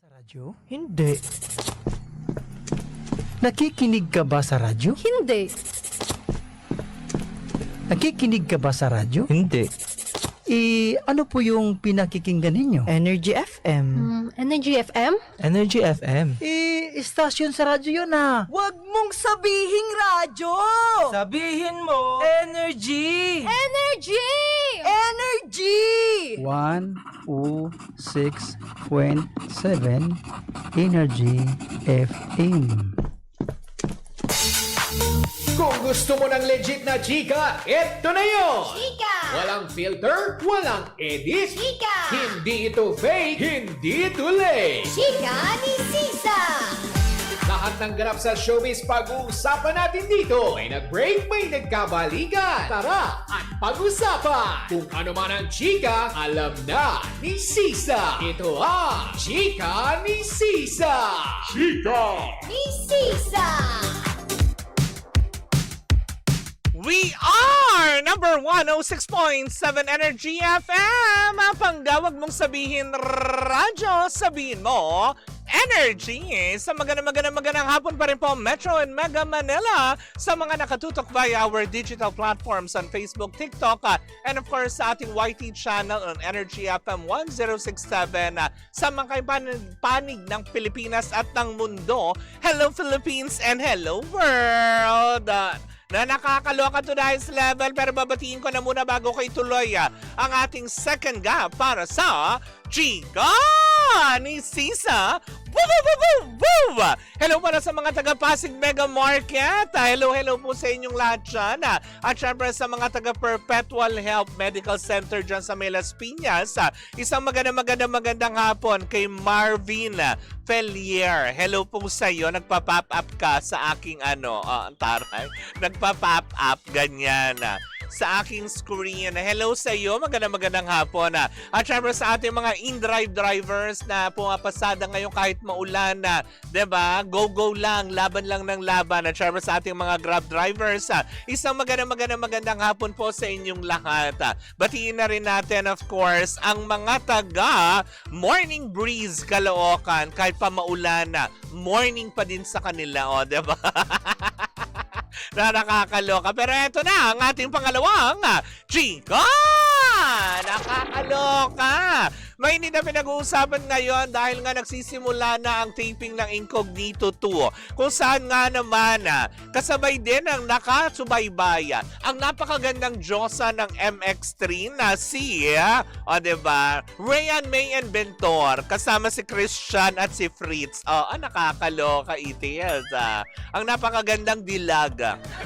Sa radyo? Hindi. Nakikinig ka ba sa radyo? Hindi. Nakikinig ka ba sa radyo? Hindi. Ano po yung pinakikinggan ninyo? Energy FM. Energy FM? Energy FM. Istasyon sa radyo yun ah. Huwag mong sabihing radyo! Sabihin mo, energy! Energy! Energy! 106.7 Energy FM. Kung gusto mo ng legit na chika, eto na yun! Chika! Walang filter, walang edit. Chika! Hindi ito fake, hindi ito late. Chika ni Sisa! Lahat ng ganap sa showbiz pag-uusapan natin dito. May nag-break, may nagkabalikan. Tara at pag-usapan. Kung ano man ang chika, alam na ni Sisa. Ito ang Chika ni Sisa. Chika! Ni Sisa! We are number 106.7 Energy FM. Panggawag mong sabihin radyo, sabihin mo energy. Sa magandang hapon pa rin po Metro and Mega Manila, sa mga nakatutok via our digital platforms on Facebook, TikTok, and of course sa ating YT channel on Energy FM 1067, sa mga panig ng Pilipinas at ng mundo. Hello Philippines and hello world! Na nakakaloka to today's level, pero babatiin ko na muna bago ko ituloy ang ating second gap para sa Chika ni Sisa. Woo, woo, woo, woo, woo! Hello para sa mga taga Pasig Mega Market. Hello po sa inyong lahat dyan. At syempre sa mga taga Perpetual Health Medical Center dyan sa Melas Piñas. Isang magandang hapon kay Marvin Felier. Hello po sa iyo. Nagpa-pop up ka sa aking taray. Nagpa-pop up ganyan sa aking screen. Hello sa iyo. Magandang hapon. At syempre sa ating mga in-drive drivers na pumapasada ngayon kahit maulan na, 'di ba? Go lang, laban lang ng laban. At syempre sa ating mga Grab drivers, isang magandang hapon po sa inyong lahat. Batiin na rin natin of course ang mga taga Morning Breeze Caloocan, kahit pa maulan na, morning pa din sa kanila, 'di ba? Na nakakaloka. Pero eto na ang ating pangalawang Chika! Nakakaloka! May hindi na pinag-uusapan ngayon dahil nga nagsisimula na ang taping ng Incognito 2, kung saan nga naman kasabay din ang nakasubaybay ang napakagandang Diyosa ng MX3 na si diba, Ryan May Inventor kasama si Christian at si Fritz. Nakakaloka itis. Ang napakagandang dilag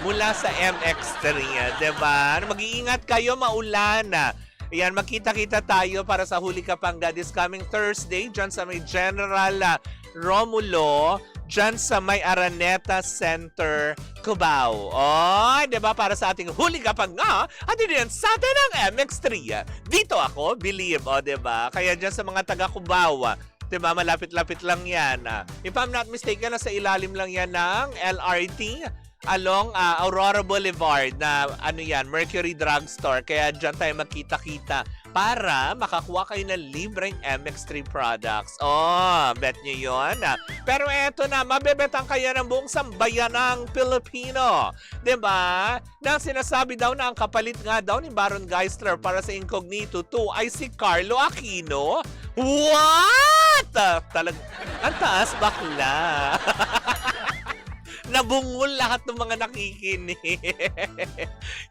mula sa MX3, diba? Mag-iingat kayo, maulan. Ayan, magkita-kita tayo para sa Huli Ka Pangga this coming Thursday dyan sa may General Romulo, dyan sa may Araneta Center, Cubao. Diba? Para sa ating Huli Ka Pangga, at din sa atin ang MX3. Dito ako, believe, diba? Kaya dyan sa mga taga Cubao, diba? Malapit-lapit lang yan. If I'm not mistaken, nasa ilalim lang yan ng LRT along Aurora Boulevard na Mercury Drugstore. Kaya dyan tayo magkita-kita para makakuha kayo ng libreng MX3 products. Bet nyo yun. Pero eto na, mabebetan kayo ng buong sambayanang Pilipino. Diba? Na sinasabi daw na ang kapalit nga daw ni Baron Geisler para sa Incognito 2 ay si Carlo Aquino. What? Ang taas bakla. Nabungol lahat ng mga nakikinig.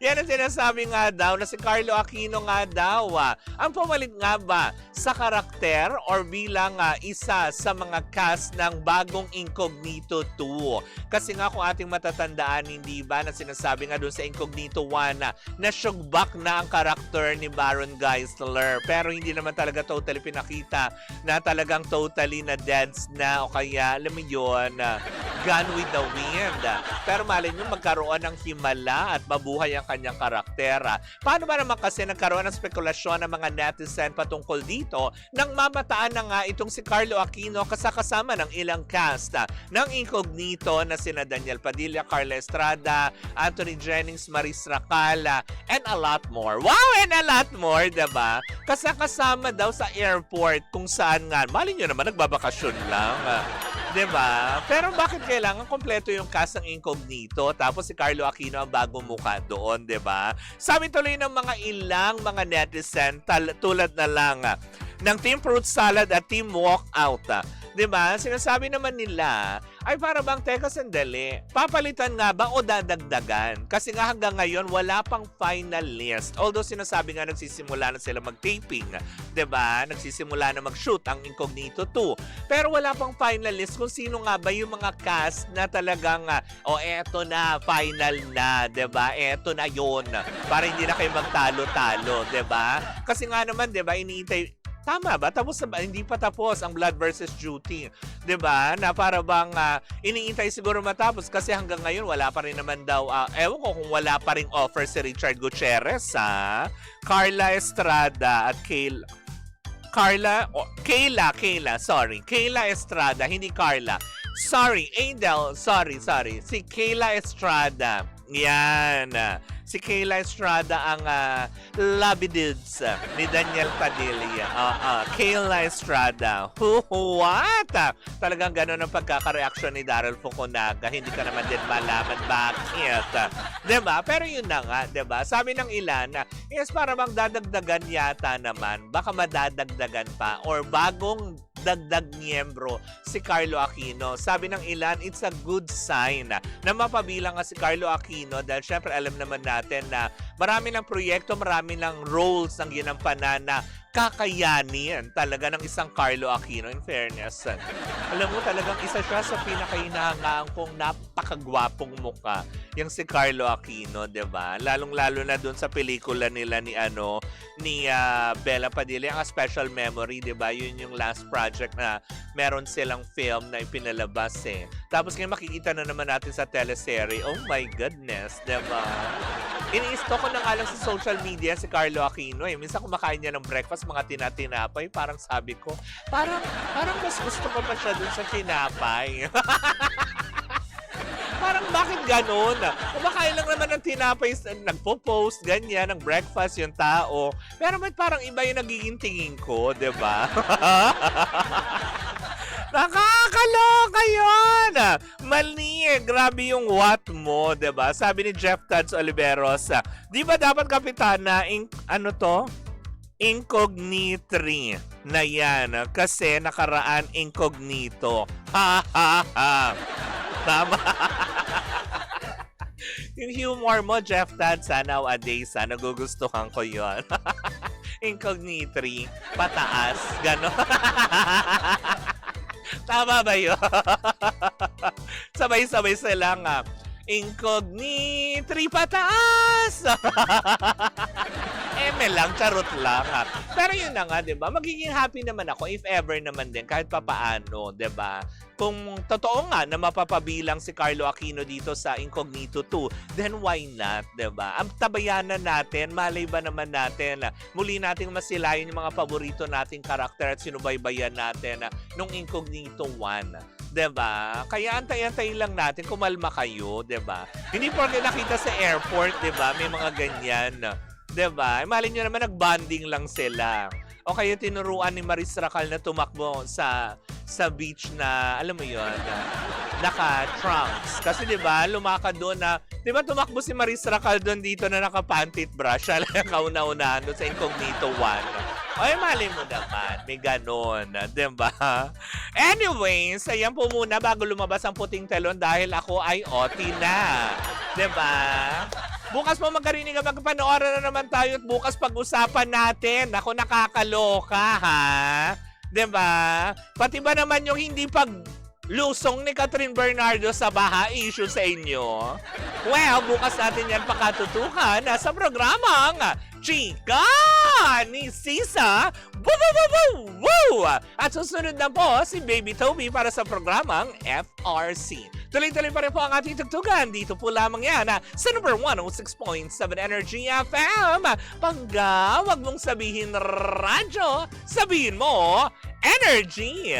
Yan ang sinasabi nga daw na si Carlo Aquino nga daw ang pumalit nga ba sa karakter or bilang isa sa mga cast ng bagong Incognito 2. Kasi nga kung ating matatandaan, hindi ba na sinasabi nga doon sa Incognito 1 na syugbak na ang karakter ni Baron Geisler. Pero hindi naman talaga totally pinakita na talagang totally na deads na o kaya alam mo yun, Gone with the Wind. Pero malay nyo, magkaroon ng himala at mabuhay ang kanyang karaktera. Paano ba naman kasi nagkaroon ng spekulasyon ng mga netizen patungkol dito nang mamataan na nga itong si Carlo Aquino kasama ng ilang cast ng Incognito na sina Daniel Padilla, Carla Estrada, Anthony Jennings, Maris Racala, and a lot more. Wow! And a lot more, diba? Kasama daw sa airport kung saan nga, malay nyo naman, nagbabakasyon lang. Diba? Pero bakit kailangan kompleto yung cast ng Incognito tapos si Carlo Aquino ang bagong mukha doon, diba? Sabi tuloy ng mga ilang mga netizen tulad na lang ng Team Fruit Salad at Team Walkout. Diba? Sinasabi naman nila, ay para bang teka sandali, papalitan nga ba o dadagdagan? Kasi nga hanggang ngayon wala pang final list. Although sinasabi nga nagsisimula na sila mag-taping, diba? Nagsisimula na mag-shoot ang Incognito 2. Pero wala pang final list kung sino nga ba yung mga cast na talagang, eto na, final na, diba? Eto na yun. Para hindi na kayo magtalo-talo, diba? Kasi nga naman, diba, iniintay. Tama ba? Tapos na ba? Hindi pa tapos ang Blood versus Duty. 'Di ba? Na para bang iniintay siguro matapos kasi hanggang ngayon wala pa rin naman daw. Ewan ko kung wala pa ring offer si Richard Gutierrez, Carla Estrada at Kayla Estrada, hindi Carla. Sorry, Adel. Sorry. Si Kayla Estrada. Yan. Si Kayla Estrada ang Labidids ni Daniel Padilla. Kayla Estrada. What? Talagang gano'n ang pagkakareaksyon ni Daryl Fukunaga. Hindi ka naman din malaman bakit. Diba? Pero yun na nga, diba? Sabi ng ilan, yes, para bang dadagdagan yata naman. Baka madadagdagan pa. Or bagong dagdag miyembro si Carlo Aquino. Sabi ng ilan, it's a good sign na mapabilang nga si Carlo Aquino dahil syempre alam naman natin na marami ng proyekto, marami ng roles ang ginampanan na kakayanin talaga ng isang Carlo Aquino, in fairness. Alam mo, talagang isa siya sa pinakahinahangaan kong napakagwapong muka, yung si Carlo Aquino, diba? Lalong-lalo na dun sa pelikula nila ni Bella Padilla, ang Special Memory, diba? Yun yung last project na meron silang film na ipinalabas eh. Tapos ngayon makikita na naman natin sa teleserye, oh my goodness, diba? Ini-stalk ko na nga lang sa social media si Carlo Aquino eh. Minsan kumakain niya ng breakfast, mga tinatinapay, parang sabi ko, parang mas gusto ko pa siya dun sa tinapay. Parang bakit ganun? Kumakain lang naman ng tinapay, nagpo-post, ganyan, ng breakfast yung tao. Pero ba't parang iba yung nagiging tingin ko, diba? Nakakaloka yun! Mali eh. Grabe yung what mo, diba? Sabi ni Jeff Tads Oliveros, di ba dapat kapitana, Incognitri na yan. Kasi nakaraan incognito. Ha ha ha. Tama. Yung humor mo, Jeff Tads, nowadays, nagugustuhan ko yun. Incognitri, pataas, gano'n. Tama ba yun? Sabay-sabay silang Incognitri, pataas! Lang, charot lang. Pero yun na nga, diba? Magiging happy naman ako if ever naman din, kahit papaano, diba? Kung totoo nga na mapapabilang si Carlo Aquino dito sa Incognito 2, then why not, diba? Ang tabayanan natin, malay ba naman natin, muli nating masilayan yung mga paborito nating karakter at sinubaybayan natin nung Incognito 1. Diba? Kaya antay-antay lang natin, kumalma kayo, diba? Hindi porke nakita sa airport, diba? May mga ganyan. Diba? Imagine nyo naman, nag-bonding lang sila. O kaya tinuruan ni Maris Racal na tumakbo sa beach na, alam mo yun, naka-trunks. Kasi diba, lumakad doon na, diba tumakbo si Maris Racal doon dito na naka-pantit bra. Siya lang kauna-unahan doon sa Incognito 1. Ay, mali mo naman. May ganon. Diba? Anyways, ayan po muna bago lumabas ang puting telon dahil ako ay OT na. Diba? Bukas mo magkarinig ang magpanoorin na naman tayo at bukas pag-usapan natin. Ako nakakaloka, ha? Diba? Pati ba naman yung hindi paglusong ni Catherine Bernardo sa baha issue sa inyo? Well, bukas natin yan pakatutukan sa programang Chika ni Sisa. Woo! At susunod na po si Baby Toby para sa programang FRC. Tuloy-tuloy pa rin po ang ating tugtugan. Dito po lamang yan sa number 106.7 Energy FM. Pangga, wag mong sabihin radyo, sabihin mo, Energy!